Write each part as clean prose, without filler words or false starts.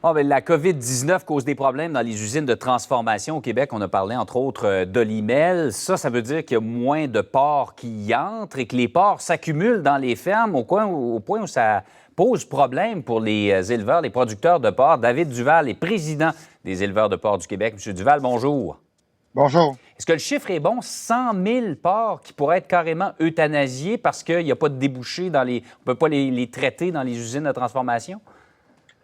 Bon, bien, la COVID-19 cause des problèmes dans les usines de transformation au Québec. On a parlé, entre autres, d'Olimel. Ça veut dire qu'il y a moins de porcs qui y entrent et que les porcs s'accumulent dans les fermes au point où ça pose problème pour les éleveurs, les producteurs de porcs. David Duval est président des éleveurs de porcs du Québec. Monsieur Duval, bonjour. Bonjour. Est-ce que le chiffre est bon? 100 000 porcs qui pourraient être carrément euthanasiés parce qu'il n'y a pas de débouchés on ne peut pas les traiter dans les usines de transformation?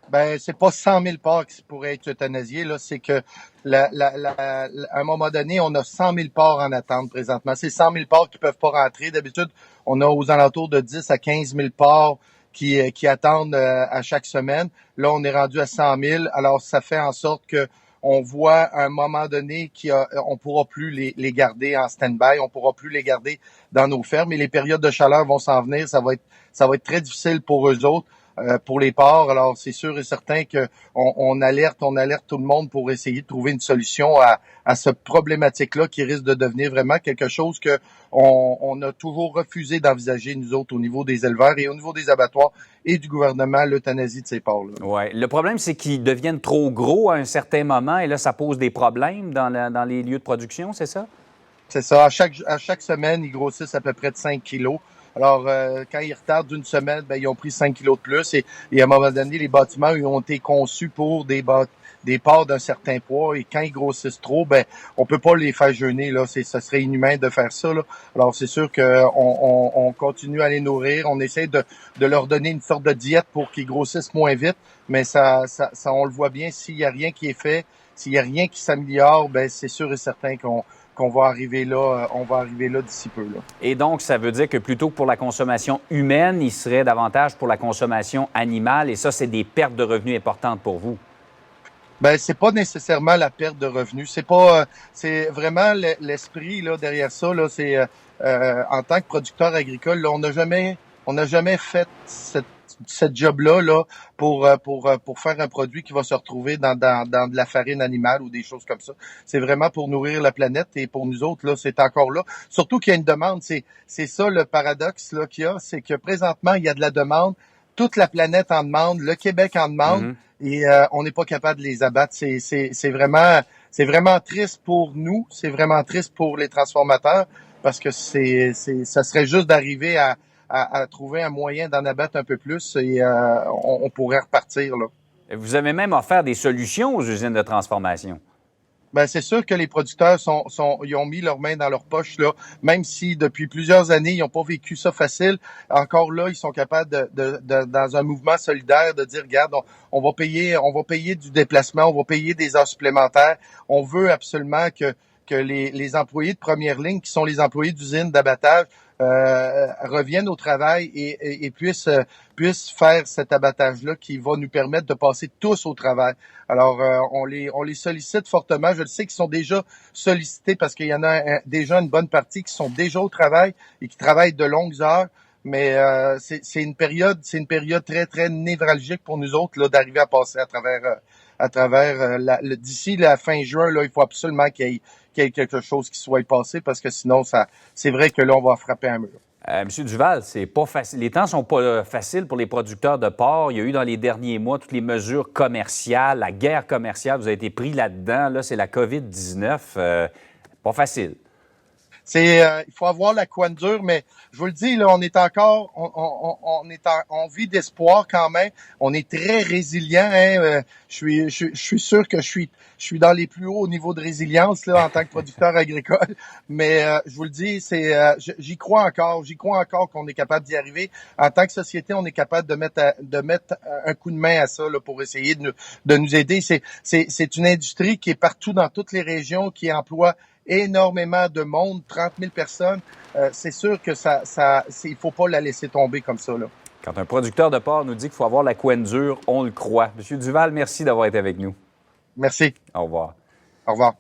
Ben, c'est pas 100 000 porcs qui pourraient être euthanasiés, là. C'est que, à un moment donné, on a 100 000 porcs en attente présentement. C'est 100 000 porcs qui peuvent pas rentrer. D'habitude, on a aux alentours de 10 à 15 000 porcs qui attendent à chaque semaine. Là, on est rendu à 100 000. Alors, ça fait en sorte que on voit à un moment donné qu'on pourra plus les garder en stand-by, on pourra plus les garder dans nos fermes et les périodes de chaleur vont s'en venir. Ça va être très difficile pour eux autres. Pour les porcs. Alors, c'est sûr et certain que on alerte tout le monde pour essayer de trouver une solution à ce problématique-là qui risque de devenir vraiment quelque chose que on a toujours refusé d'envisager, nous autres, au niveau des éleveurs et au niveau des abattoirs et du gouvernement, l'euthanasie de ces porcs-là. Oui. Le problème, c'est qu'ils deviennent trop gros à un certain moment et là, ça pose des problèmes dans les lieux de production, c'est ça? C'est ça. À chaque semaine, ils grossissent à peu près de 5 kilos. Alors, quand ils retardent d'une semaine, ben, ils ont pris 5 kilos de plus. Et à un moment donné, les bâtiments ils ont été conçus pour des porcs d'un certain poids. Et quand ils grossissent trop, ben, on peut pas les faire jeûner. Là, ça serait inhumain de faire ça. Là. Alors, c'est sûr qu'on continue à les nourrir. On essaie de leur donner une sorte de diète pour qu'ils grossissent moins vite. Mais ça, on le voit bien. S'il y a rien qui est fait, s'il y a rien qui s'améliore, ben, c'est sûr et certain qu'on va arriver là, on va arriver là d'ici peu. Là. Et donc, ça veut dire que plutôt que pour la consommation humaine, il serait davantage pour la consommation animale. Et ça, c'est des pertes de revenus importantes pour vous. Ben, c'est pas nécessairement la perte de revenus. C'est vraiment l'esprit là derrière ça. Là, c'est en tant que producteur agricole, là, on n'a jamais fait cette job-là là, pour faire un produit qui va se retrouver dans de la farine animale ou des choses comme ça. C'est vraiment pour nourrir la planète et pour nous autres, là, c'est encore là. Surtout qu'il y a une demande. C'est ça le paradoxe là, qu'il y a, c'est que présentement, il y a de la demande. Toute la planète en demande, le Québec en demande, et on n'est pas capable de les abattre. C'est vraiment triste pour nous, c'est vraiment triste pour les transformateurs, parce que ça serait juste d'arriver à trouver un moyen d'en abattre un peu plus et on pourrait repartir là. Vous avez même offert des solutions aux usines de transformation. Ben, c'est sûr que les producteurs ils ont mis leurs mains dans leur poche, là, même si depuis plusieurs années, ils n'ont pas vécu ça facile. Encore là, ils sont capables dans un mouvement solidaire, de dire, regarde, on va payer du déplacement, on va payer des heures supplémentaires. On veut absolument que les employés de première ligne, qui sont les employés d'usines d'abattage, reviennent au travail et puissent faire cet abattage-là qui va nous permettre de passer tous au travail. Alors, on les sollicite fortement. Je le sais qu'ils sont déjà sollicités parce qu'il y en a déjà une bonne partie qui sont déjà au travail et qui travaillent de longues heures. Mais c'est une période très, très névralgique pour nous autres là, d'arriver à passer à travers d'ici la fin juin, là, il faut absolument qu'il y ait quelque chose qui soit passé parce que sinon, c'est vrai que là, on va frapper un mur. Monsieur Duval, c'est pas facile. Les temps sont pas faciles pour les producteurs de porc. Il y a eu dans les derniers mois toutes les mesures commerciales, la guerre commerciale. Vous avez été pris là-dedans. Là, c'est la COVID-19. Pas facile. Il faut avoir la couenne dure, mais je vous le dis, là, on est encore, on vit d'espoir quand même. On est très résilient. Hein. Je suis sûr que je suis dans les plus hauts niveaux de résilience là en tant que producteur agricole. Mais je vous le dis, j'y crois encore. J'y crois encore qu'on est capable d'y arriver. En tant que société, on est capable de mettre un coup de main à ça là, pour essayer de nous aider. C'est une industrie qui est partout dans toutes les régions, qui emploie énormément de monde, 30 000 personnes. C'est sûr que il faut pas la laisser tomber comme ça, là. Quand un producteur de porc nous dit qu'il faut avoir la couenne dure, on le croit. Monsieur Duval, merci d'avoir été avec nous. Merci. Au revoir. Au revoir.